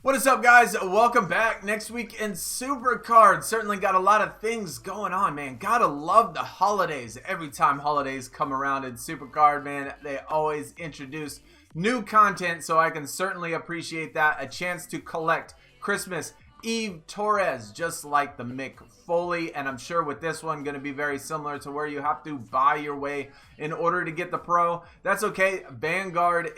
What is up, guys? Welcome back. Next week in SuperCard. Certainly got a lot of things going on, man. Gotta love the holidays. Every time holidays come around in SuperCard, man, they always introduce new content, so I can certainly appreciate that. A chance to collect Christmas Eve Torres, just like the Mick Foley, and I'm sure with this one going to be very similar to where you have to buy your way in order to get the pro. That's okay. Vanguard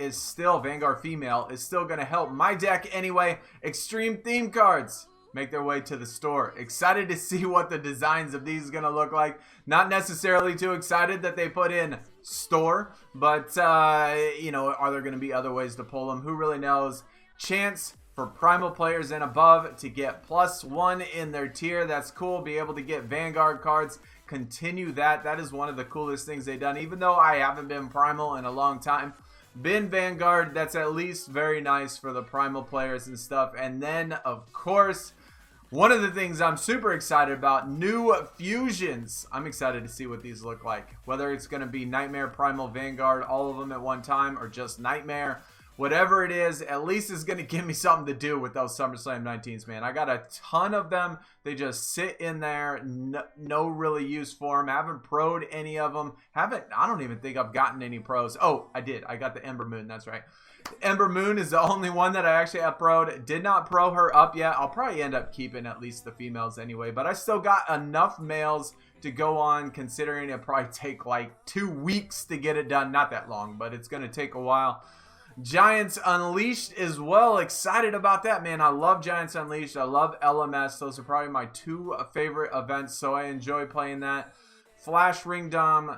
female is still going to help my deck anyway. Extreme theme cards make their way to the store. Excited to see what the designs of these is going to look like. Not necessarily too excited that they put in store, but you know, are there going to be other ways to pull them? Who really knows? Chance for primal players and above to get +1 in their tier. That's cool. Be able to get Vanguard cards. Continue that. That is one of the coolest things they've done. Even though I haven't been primal in a long time, been Vanguard, that's at least very nice for the primal players and stuff. And then, of course, one of the things I'm super excited about, new fusions. I'm excited to see what these look like. Whether it's going to be Nightmare, Primal, Vanguard, all of them at one time, or just Nightmare. Whatever it is, at least it's going to give me something to do with those SummerSlam 19s, man. I got a ton of them. They just sit in there. No really use for them. Haven't pro'd any of them. I don't even think I've gotten any pros. Oh, I did. I got the Ember Moon. That's right. Ember Moon is the only one that I actually have pro'd. Did not pro her up yet. I'll probably end up keeping at least the females anyway. But I still got enough males to go on, considering it'll probably take like 2 weeks to get it done. Not that long, but it's going to take a while. Giants Unleashed as well. Excited about that, man. I love Giants Unleashed. I love LMS. Those are probably my 2 favorite events, so I enjoy playing that. Flash Ringdom,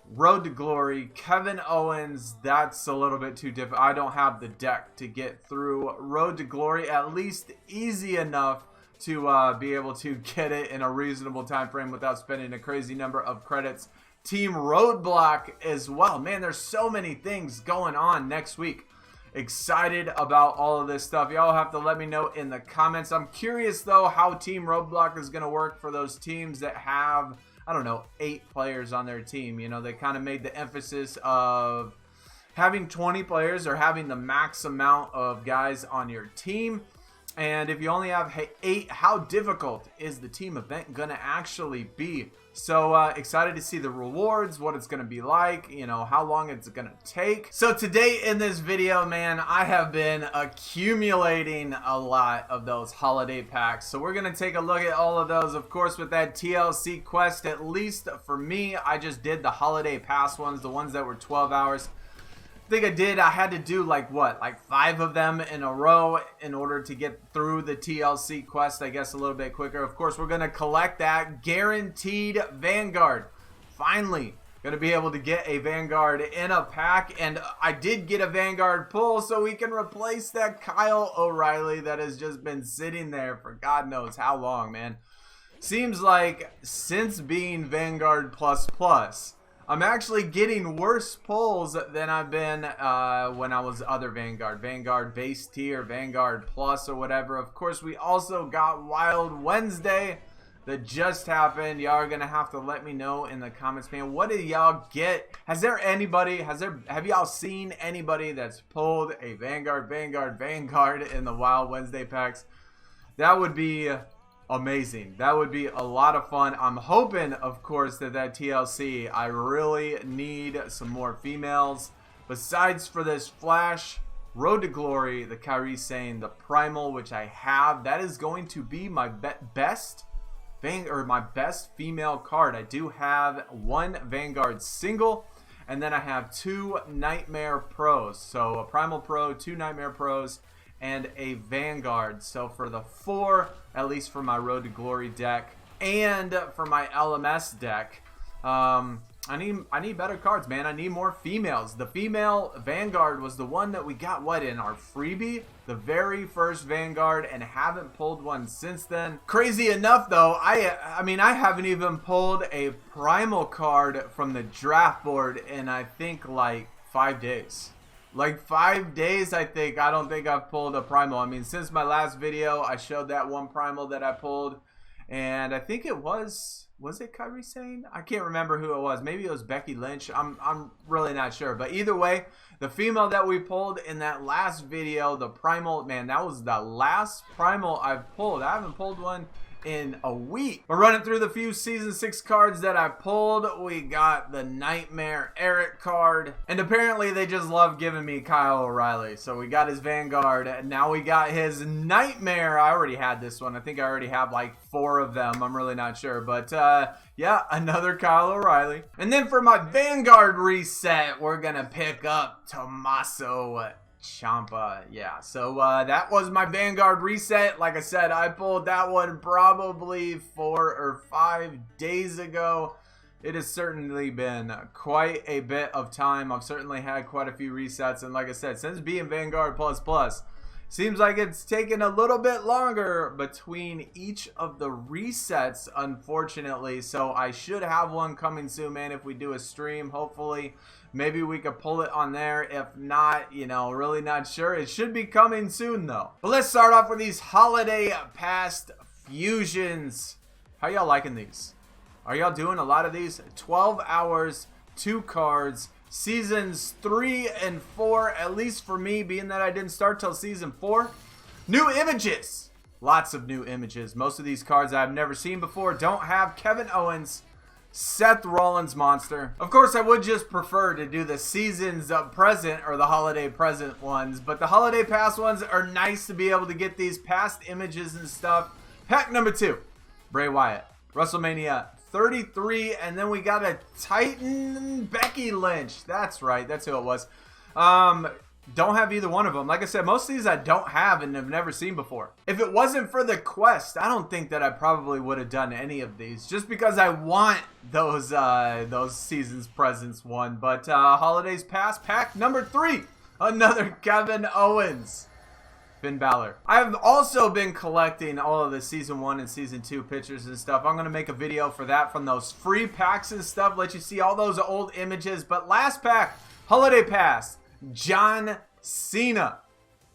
Road to Glory, Kevin Owens. That's a little bit too difficult. I don't have the deck to get through Road to Glory, at least easy enough to be able to get it in a reasonable time frame without spending a crazy number of credits. Team Roadblock as well. Man, there's so many things going on next week. Excited about all of this stuff. Y'all have to let me know in the comments. I'm curious, though, how Team Roadblock is going to work for those teams that have, I don't know, 8 players on their team. You know, they kind of made the emphasis of having 20 players or having the max amount of guys on your team. And if you only have 8, how difficult is the team event going to actually be? So excited to see the rewards, what it's going to be like, you know, how long it's going to take. So today in this video, man, I have been accumulating a lot of those holiday packs. So we're going to take a look at all of those, of course, with that TLC Quest. At least for me, I just did the holiday pass ones, the ones that were 12 hours. I had to do like 5 of them in a row in order to get through the TLC Quest, I guess, a little bit quicker. Of course, we're going to collect that guaranteed Vanguard. Finally going to be able to get a Vanguard in a pack, and I did get a Vanguard pull, so we can replace that Kyle O'Reilly that has just been sitting there for God knows how long, man. Seems like since being Vanguard Plus, I'm actually getting worse pulls than I've been when I was other Vanguard base tier, Vanguard Plus, or whatever. Of course, we also got Wild Wednesday that just happened. Y'all are gonna have to let me know in the comments, man. What did y'all get? Have y'all seen anybody that's pulled a Vanguard in the Wild Wednesday packs? That would be amazing. That would be a lot of fun. I'm hoping, of course, that TLC, I really need some more females. Besides for this Flash, Road to Glory, the Kairi Sane, the Primal, which I have, that is going to be my best female card. I do have 1 Vanguard single, and then I have 2 Nightmare Pros. So a Primal Pro, 2 Nightmare Pros, and a Vanguard. So for the 4, at least for my Road to Glory deck and for my LMS deck, I need better cards, man. I need more females. The female Vanguard was the one that we got in our freebie, the very first Vanguard, and haven't pulled one since then. Crazy enough, though, I mean I haven't even pulled a Primal card from the draft board in I think like 5 days. Like 5 days, I think. I don't think I've pulled a Primal. I mean, since my last video, I showed that one Primal that I pulled. And I think it was Was it Kairi Sane? I can't remember who it was. Maybe it was Becky Lynch. I'm really not sure. But either way, the female that we pulled in that last video, the Primal, man, that was the last Primal I've pulled. I haven't pulled one in a week. We're running through the few Season 6 cards that I pulled. We got the Nightmare Eric card. And apparently they just love giving me Kyle O'Reilly. So we got his Vanguard. And now we got his Nightmare. I already had this one. I think I already have like 4 of them. I'm really not sure. But yeah, another Kyle O'Reilly. And then for my Vanguard reset, we're going to pick up Tommaso Ciampa. Yeah, so that was my Vanguard reset. Like I said, I pulled that one probably 4 or 5 days ago. It has certainly been quite a bit of time. I've certainly had quite a few resets, and like I said, since being Vanguard Plus, seems like it's taken a little bit longer between each of the resets, unfortunately. So I should have one coming soon, man, if we do a stream, hopefully. Maybe we could pull it on there. If not, you know, really not sure. It should be coming soon, though. But let's start off with these holiday past fusions. How y'all liking these? Are y'all doing a lot of these? 12 hours, 2 cards, seasons 3 and 4, at least for me, being that I didn't start till season 4. New images. Lots of new images. Most of these cards I've never seen before don't have Kevin Owens, Seth Rollins monster. Of course, I would just prefer to do the seasons present or the holiday present ones, but the holiday past ones are nice to be able to get these past images and stuff. Pack number 2, Bray Wyatt, WrestleMania 33, and then we got a Titan Becky Lynch. That's right, that's who it was. Don't have either one of them. Like I said, most of these I don't have and have never seen before. If it wasn't for the quest, I don't think that I probably would have done any of these, just because I want those seasons presents one. But holidays past, pack number 3, another Kevin Owens, Finn Balor. I've also been collecting all of the season 1 and season 2 pictures and stuff. I'm gonna make a video for that from those free packs and stuff, let you see all those old images. But last pack, holiday pass, John Cena.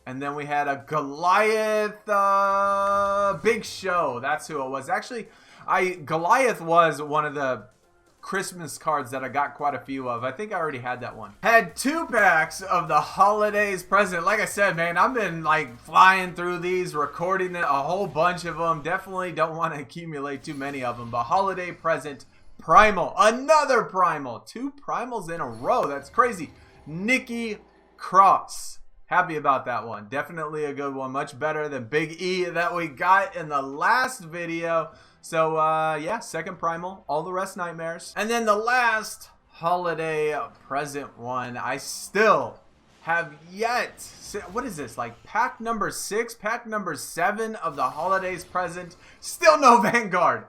And then we had a Goliath Big Show. That's who it was. Actually, Goliath was one of the Christmas cards that I got quite a few of. I think I already had that one. Had 2 packs of the holidays present. Like I said, man, I've been like flying through these, recording a whole bunch of them. Definitely don't want to accumulate too many of them. But holiday present Primal. Another Primal. 2 Primals in a row. That's crazy. Nikki Cross. Happy about that one. Definitely a good one. Much better than Big E that we got in the last video. So, yeah, second Primal. All the rest Nightmares. And then the last holiday present one, I still have yet. What is this? Like pack number 6, pack number 7 of the holidays present. Still no Vanguard.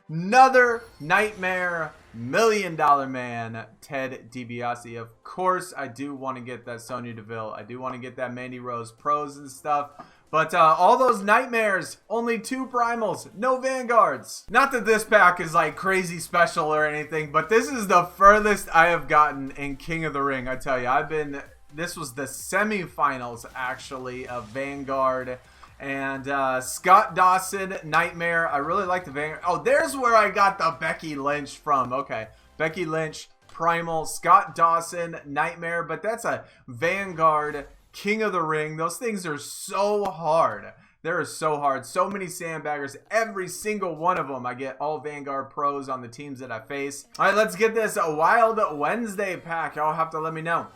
Another Nightmare $1 Million Man, Ted DiBiase. Of course, I do want to get that Sonya Deville. I do want to get that Mandy Rose Pros and stuff. But all those Nightmares, only 2 Primals, no Vanguards. Not that this pack is like crazy special or anything, but this is the furthest I have gotten in King of the Ring. I tell you, this was the semifinals actually of Vanguard. And Scott Dawson, Nightmare. I really like the Vanguard. Oh, there's where I got the Becky Lynch from. Okay. Becky Lynch, Primal, Scott Dawson, Nightmare. But that's a Vanguard, King of the Ring. Those things are so hard. They're so hard. So many sandbaggers. Every single one of them. I get all Vanguard pros on the teams that I face. All right, let's get this Wild Wednesday pack. Y'all have to let me know.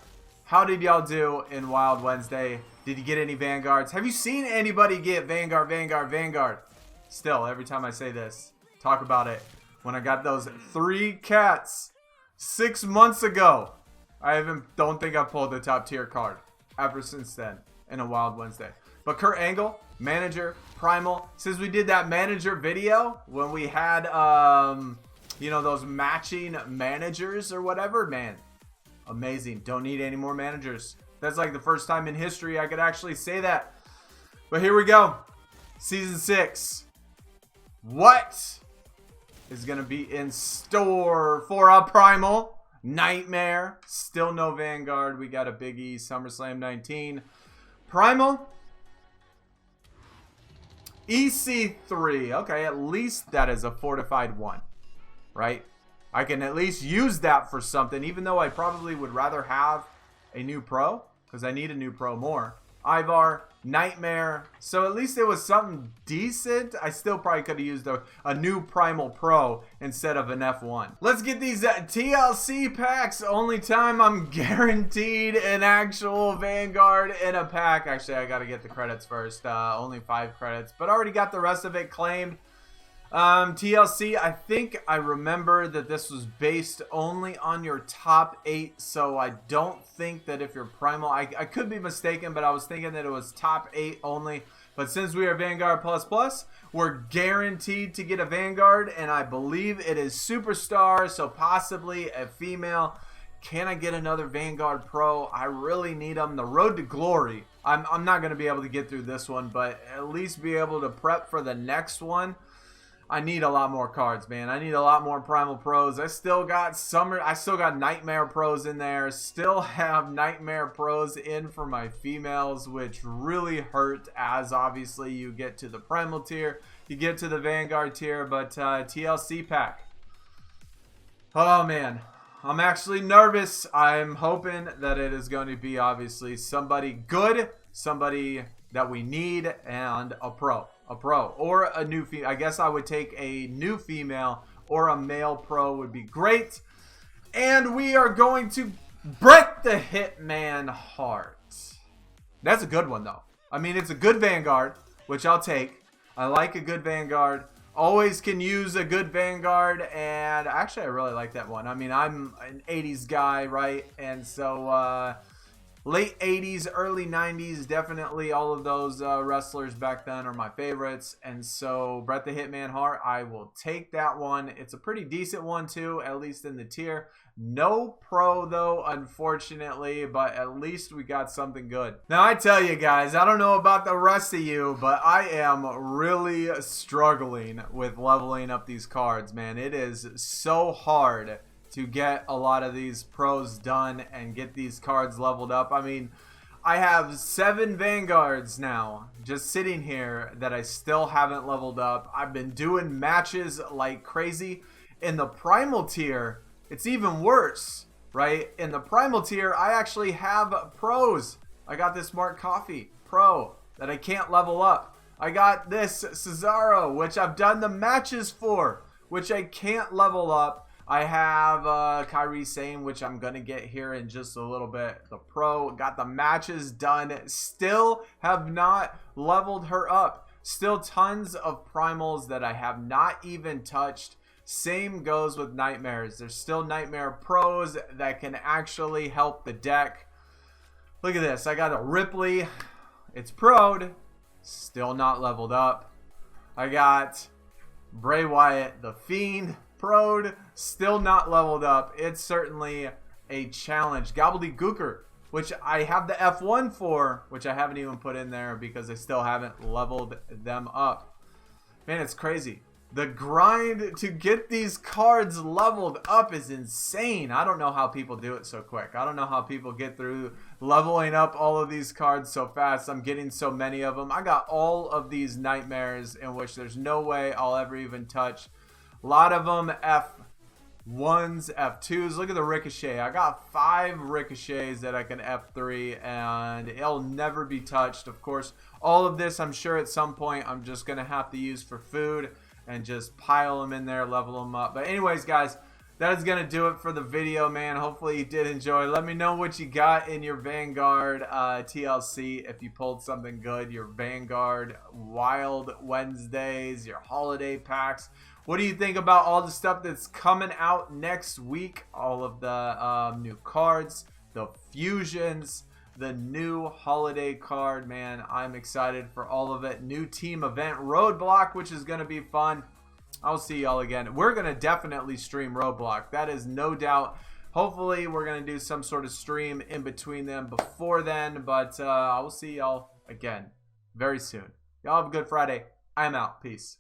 How did y'all do in Wild Wednesday? Did you get any Vanguards? Have you seen anybody get Vanguard? Still, every time I say this, talk about it. When I got those 3 cats 6 months ago, don't think I pulled the top tier card ever since then in a Wild Wednesday. But Kurt Angle, Manager, Primal. Since we did that Manager video, when we had, you know, those matching managers or whatever, man, amazing. Don't need any more managers. That's like the first time in history I could actually say that. But here we go. Season 6. What is going to be in store for a Primal? Nightmare. Still no Vanguard. We got a Big E SummerSlam 19. Primal. EC3. Okay, at least that is a fortified one. right? I can at least use that for something, even though I probably would rather have a new pro, because I need a new pro more. Ivar, Nightmare. So at least it was something decent. I still probably could have used a new Primal Pro instead of an F1. Let's get these TLC packs. Only time I'm guaranteed an actual Vanguard in a pack. Actually, I got to get the credits first. Only 5 credits, but already got the rest of it claimed. TLC, I think I remember that this was based only on your top 8, so I don't think that if you're Primal, I could be mistaken, but I was thinking that it was top 8 only. But since we are Vanguard Plus, we're guaranteed to get a Vanguard, and I believe it is Superstar, so possibly a female. Can I get another Vanguard Pro? I really need them. The Road to Glory, I'm not going to be able to get through this one, but at least be able to prep for the next one. I need a lot more cards, man. I need a lot more Primal Pros. I still got Nightmare Pros in there. Still have Nightmare Pros in for my females, which really hurt as obviously you get to the Primal tier, you get to the Vanguard tier, but TLC pack. Oh, man. I'm actually nervous. I'm hoping that it is going to be obviously somebody good, somebody that we need, and a pro. A pro or a new female. I guess I would take a new female or a male pro would be great. And we are going to Bret the Hitman Hart. That's a good one though. I mean, it's a good Vanguard, which I'll take. I like a good Vanguard. Always can use a good Vanguard, and actually I really like that one. I mean, I'm an 80s guy, right? And so late 80s, early 90s, definitely all of those wrestlers back then are my favorites. And so Bret the Hitman Hart, I will take that one. It's a pretty decent one too, at least in the tier. No pro though, unfortunately, but at least we got something good. Now I tell you guys, I don't know about the rest of you, but I am really struggling with leveling up these cards, man. It is so hard to get a lot of these pros done and get these cards leveled up. I mean, I have 7 Vanguards now just sitting here that I still haven't leveled up. I've been doing matches like crazy. In the Primal tier, it's even worse, right? In the Primal tier, I actually have pros. I got this Mark Coffey pro that I can't level up. I got this Cesaro, which I've done the matches for, which I can't level up. I have Kyrie Sane, which I'm going to get here in just a little bit. The pro, got the matches done. Still have not leveled her up. Still tons of primals that I have not even touched. Same goes with Nightmares. There's still Nightmare Pros that can actually help the deck. Look at this. I got a Ripley. It's pro'd. Still not leveled up. I got Bray Wyatt, the Fiend. Pro'd, still not leveled up. It's certainly a challenge. Gobbledygooker, which I have the F1 for, which I haven't even put in there because I still haven't leveled them up. Man, it's crazy. The grind to get these cards leveled up is insane. I don't know how people do it so quick. I don't know how people get through leveling up all of these cards so fast. I'm getting so many of them. I got all of these Nightmares in which there's no way I'll ever even touch. A lot of them F1s, F2s. Look at the Ricochet. I got 5 Ricochets that I can F3, and it'll never be touched. Of course, all of this, I'm sure at some point, I'm just going to have to use for food and just pile them in there, level them up. But anyways, guys, that is going to do it for the video, man. Hopefully you did enjoy. Let me know what you got in your Vanguard TLC. If you pulled something good, your Vanguard Wild Wednesdays, your holiday packs. What do you think about all the stuff that's coming out next week? All of the new cards, the fusions, the new holiday card, man. I'm excited for all of it. New team event, Roadblock, which is going to be fun. I'll see y'all again. We're going to definitely stream Roadblock. That is no doubt. Hopefully, we're going to do some sort of stream in between them before then. But I will see y'all again very soon. Y'all have a good Friday. I'm out. Peace.